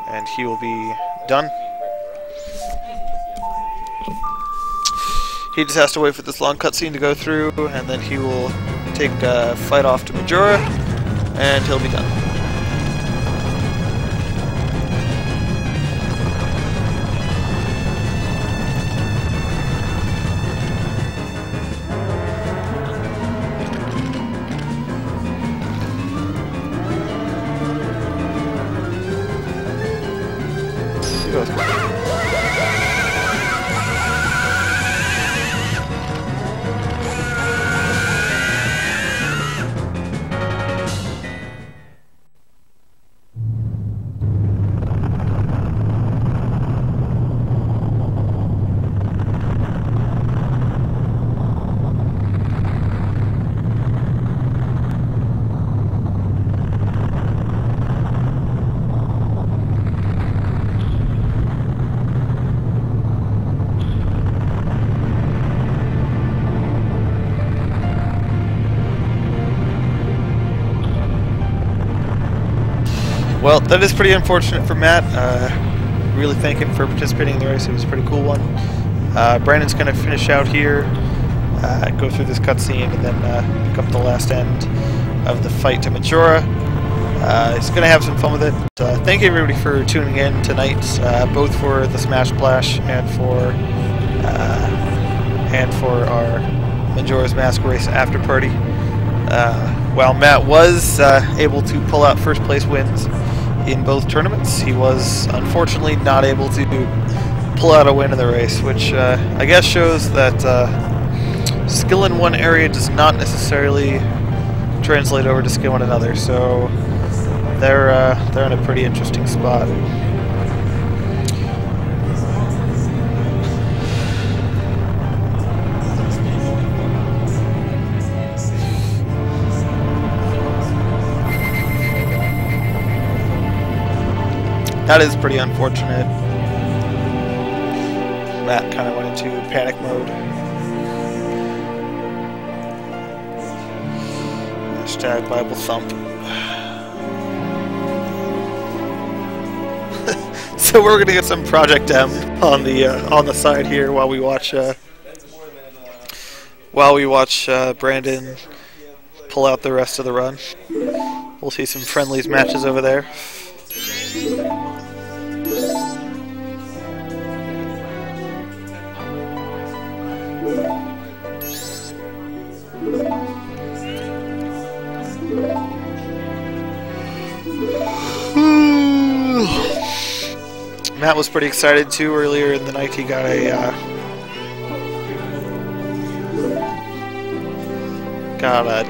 [SPEAKER 1] and he will be done. He just has to wait for this long cutscene to go through, and then he will take a fight off to Majora, and he'll be done. Well, that is pretty unfortunate for Matt. Really thank him for participating in the race. It was a pretty cool one. Brandon's going to finish out here, go through this cutscene, and then pick up the last end of the fight to Majora. He's going to have some fun with it. Thank you everybody for tuning in tonight, both for the Smash Splash and for our Majora's Mask race after party. While Matt was able to pull out first place wins in both tournaments, he was unfortunately not able to pull out a win in the race, which I guess shows that skill in one area does not necessarily translate over to skill in another. So they're in a pretty interesting spot. That is pretty unfortunate. Matt kind of went into panic mode. Hashtag Bible thump. So we're gonna get some Project M on the side here while we watch Brandon pull out the rest of the run. We'll see some friendlies matches over there. Matt was pretty excited too. Earlier in the night, he got a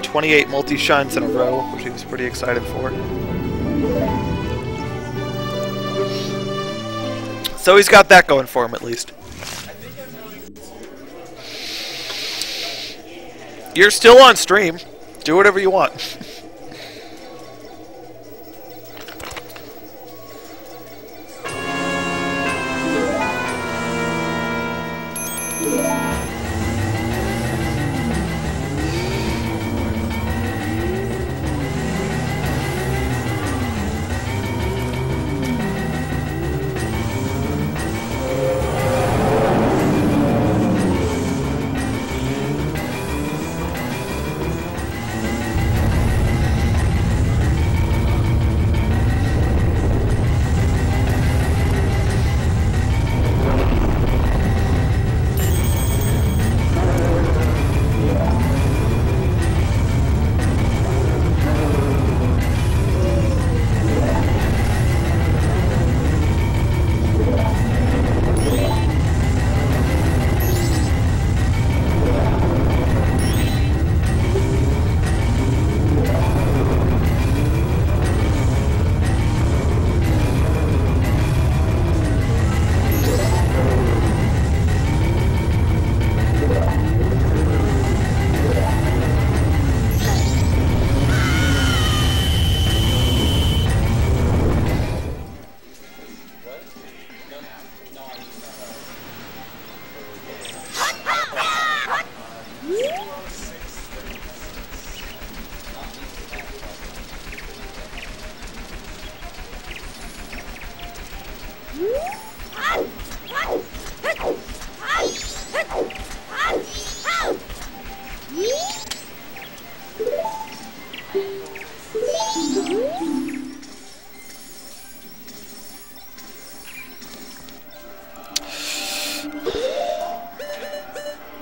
[SPEAKER 1] 28 multi-shines in a row, which he was pretty excited for. So he's got that going for him at least. You're still on stream. Do whatever you want.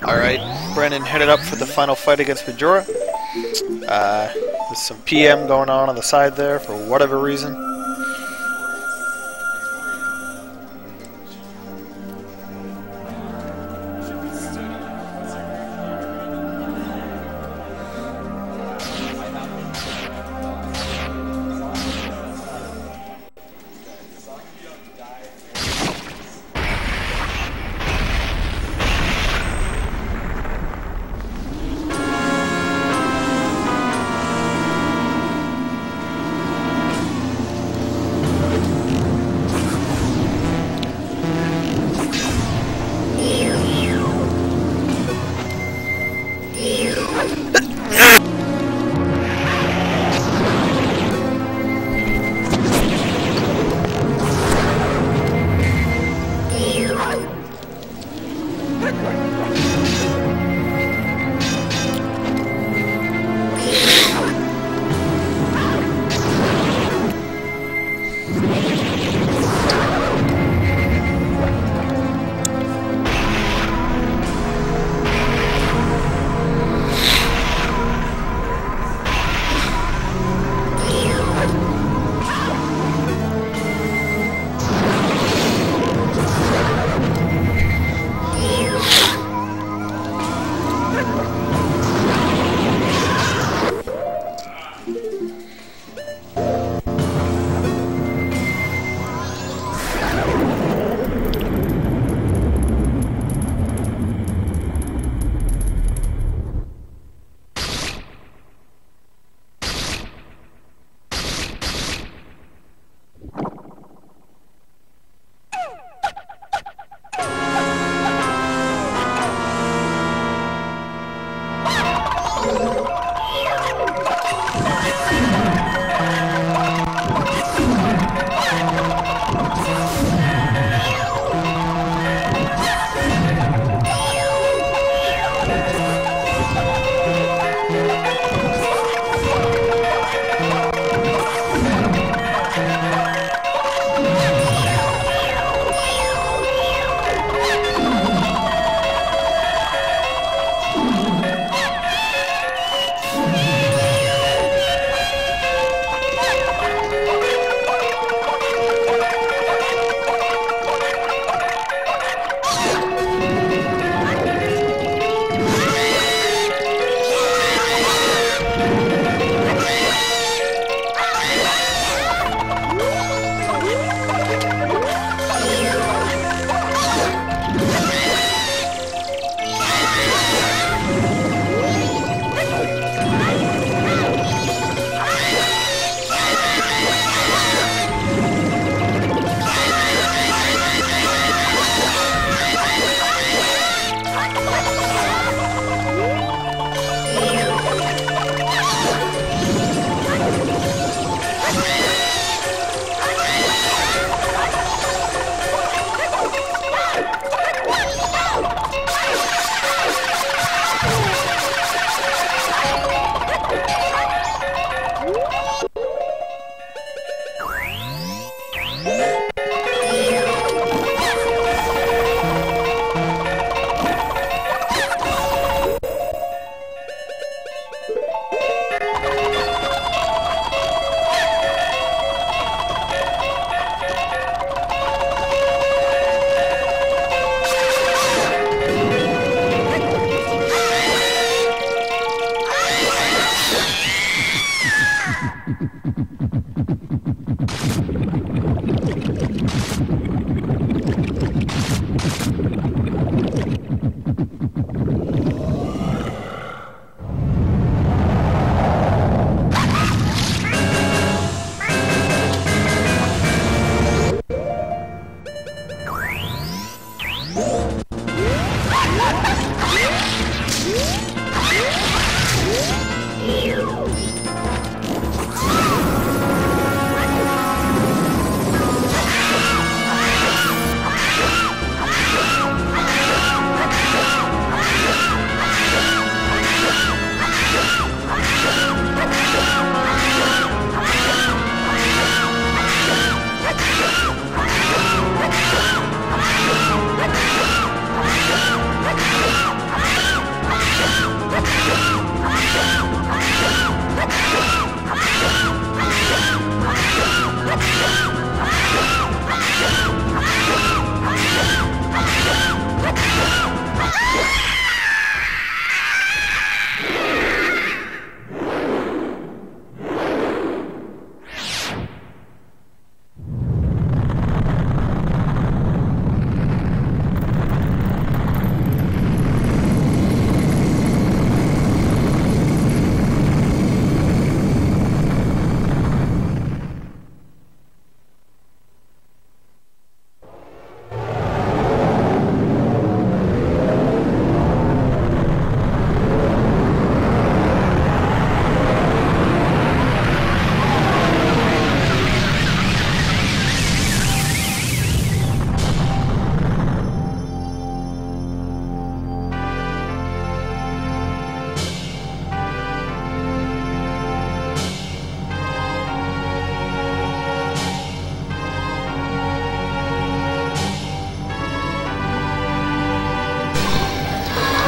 [SPEAKER 1] Alright, Brennan headed up for the final fight against Majora. There's some PM going on the side there for whatever reason.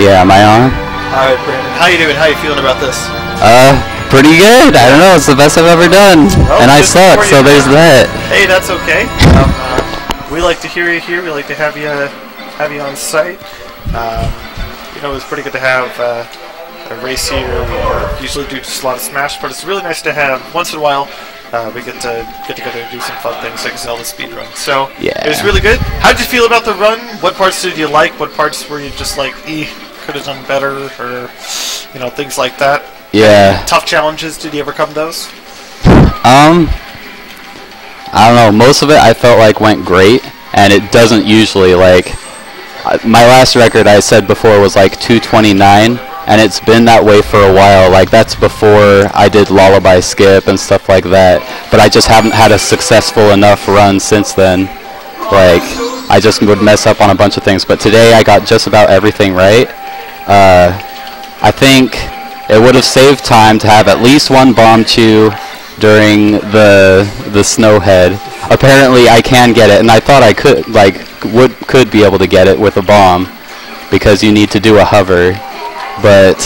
[SPEAKER 3] Yeah, am I on?
[SPEAKER 1] Alright, Brandon. How you doing? How you feeling about this?
[SPEAKER 3] Pretty good. I don't know. It's the best I've ever done.
[SPEAKER 1] Well,
[SPEAKER 3] and I suck, so there's that.
[SPEAKER 1] Hey, that's okay. We like to hear you here. We like to have you on site. You know, it's pretty good to have a race here. We usually do just a lot of Smash, but it's really nice to have, once in a while, we get together and do some fun things like Zelda speedrun. So,
[SPEAKER 3] yeah.
[SPEAKER 1] It was really good. How did you feel about the run? What parts did you like? What parts were you just like, could have done better, or, you know, things like that?
[SPEAKER 3] Yeah.
[SPEAKER 1] Tough challenges, did you ever come to those?
[SPEAKER 3] I don't know. Most of it I felt like went great, and it doesn't usually, like, my last record I said before was like 229, and it's been that way for a while. Like, that's before I did Lullaby Skip and stuff like that, but I just haven't had a successful enough run since then. Like, I just would mess up on a bunch of things, but today I got just about everything right. I think it would have saved time to have at least one bomb chew during the snowhead. Apparently I can get it, and I thought I could be able to get it with a bomb, because you need to do a hover, but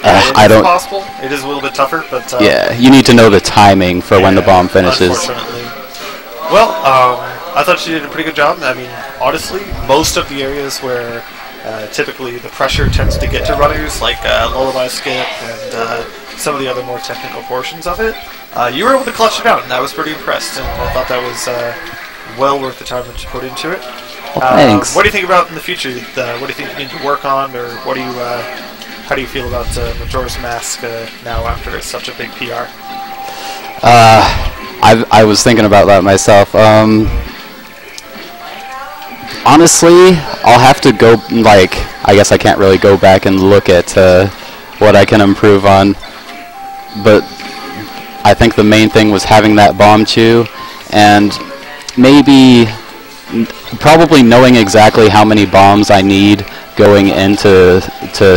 [SPEAKER 3] I don't.
[SPEAKER 1] It's possible. It is a little bit tougher, but
[SPEAKER 3] yeah, you need to know the timing for when the bomb finishes.
[SPEAKER 1] Unfortunately. Well, I thought you did a pretty good job. I mean, honestly, most of the areas where typically the pressure tends to get to runners, like Lullaby Skip and some of the other more technical portions of it, you were able to clutch it out, and I was pretty impressed, and I thought that was well worth the time that you put into it.
[SPEAKER 3] Thanks.
[SPEAKER 1] What do you think about in the future? What do you think you need to work on, or what do you, how do you feel about Majora's Mask now after it's such a big PR?
[SPEAKER 3] I was thinking about that myself. Honestly, I'll have to go, like, I guess I can't really go back and look at what I can improve on, but I think the main thing was having that bomb chew, and maybe probably knowing exactly how many bombs I need going into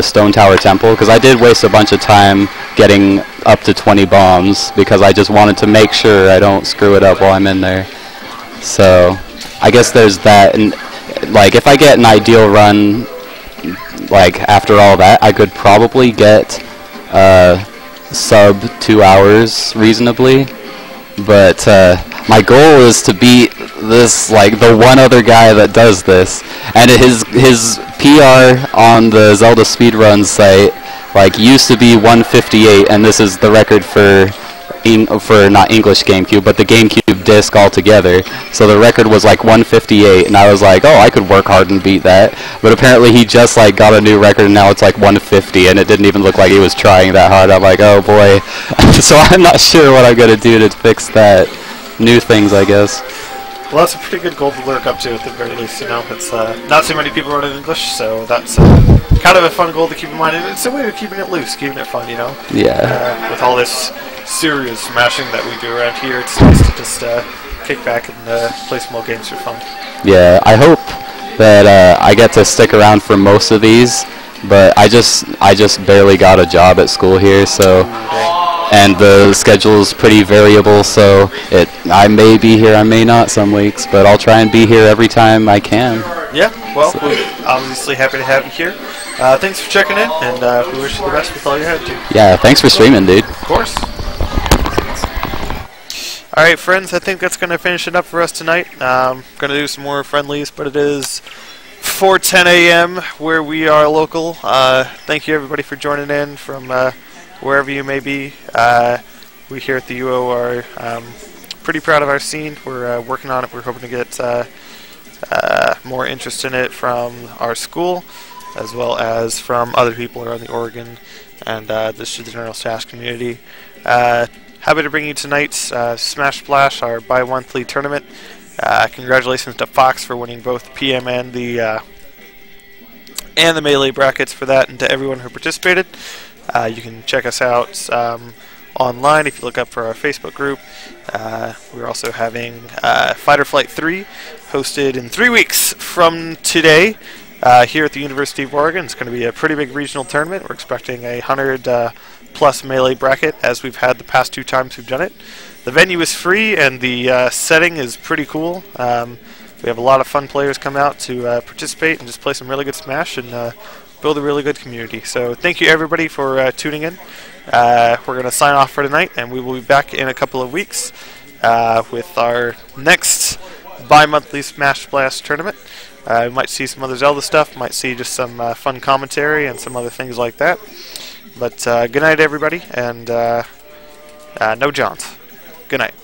[SPEAKER 3] Stone Tower Temple, because I did waste a bunch of time getting up to 20 bombs because I just wanted to make sure I don't screw it up while I'm in there. So I guess there's that, and like, if I get an ideal run, like, after all that, I could probably get sub 2 hours reasonably, but my goal is to beat this, like, the one other guy that does this, and his PR on the Zelda speedrun site, like, used to be 158, and this is the record for not English GameCube, but the GameCube disc altogether. So the record was like 158, and I was like, oh, I could work hard and beat that. But apparently he just like got a new record, and now it's like 150, and it didn't even look like he was trying that hard. I'm like, oh boy. So I'm not sure what I'm gonna do to fix that. New things, I guess.
[SPEAKER 1] Well, that's a pretty good goal to work up to at the very least, you know. It's not too many people running English, so that's kind of a fun goal to keep in mind. And it's a way of keeping it loose, keeping it fun, you know.
[SPEAKER 3] Yeah.
[SPEAKER 1] With all this serious smashing that we do around here, it's nice to just kick back and play small games for fun.
[SPEAKER 3] Yeah, I hope that I get to stick around for most of these, but I just barely got a job at school here, so. And the schedule is pretty variable, so I may be here, I may not some weeks, but I'll try and be here every time I can.
[SPEAKER 1] Yeah, well, we're obviously happy to have you here. Thanks for checking in, and we wish you the best with all your head, dude.
[SPEAKER 3] Yeah, thanks for streaming, dude.
[SPEAKER 1] Of course. Alright, friends, I think that's going to finish it up for us tonight. Going to do some more friendlies, but it is 4:10 a.m. where we are local. Thank you, everybody, for joining in from wherever you may be. We here at the UO are pretty proud of our scene. We're working on it. We're hoping to get more interest in it from our school, as well as from other people around the Oregon and the general Smash community. Happy to bring you tonight's Smash Splash, our bi-monthly tournament. Congratulations to Fox for winning both PM and the Melee brackets for that, and to everyone who participated. You can check us out online if you look up for our Facebook group. We're also having Fighter Flight 3 hosted in 3 weeks from today here at the University of Oregon. It's going to be a pretty big regional tournament. We're expecting a 100 plus Melee bracket, as we've had the past 2 times we've done it. The venue is free, and the setting is pretty cool. We have a lot of fun players come out to participate and just play some really good Smash, and build a really good community. So thank you everybody for tuning in. We're going to sign off for tonight, and we will be back in a couple of weeks with our next bi-monthly Smash Blast tournament. We might see some other Zelda stuff, might see just some fun commentary and some other things like that. But good night everybody, and no Johns. Good night.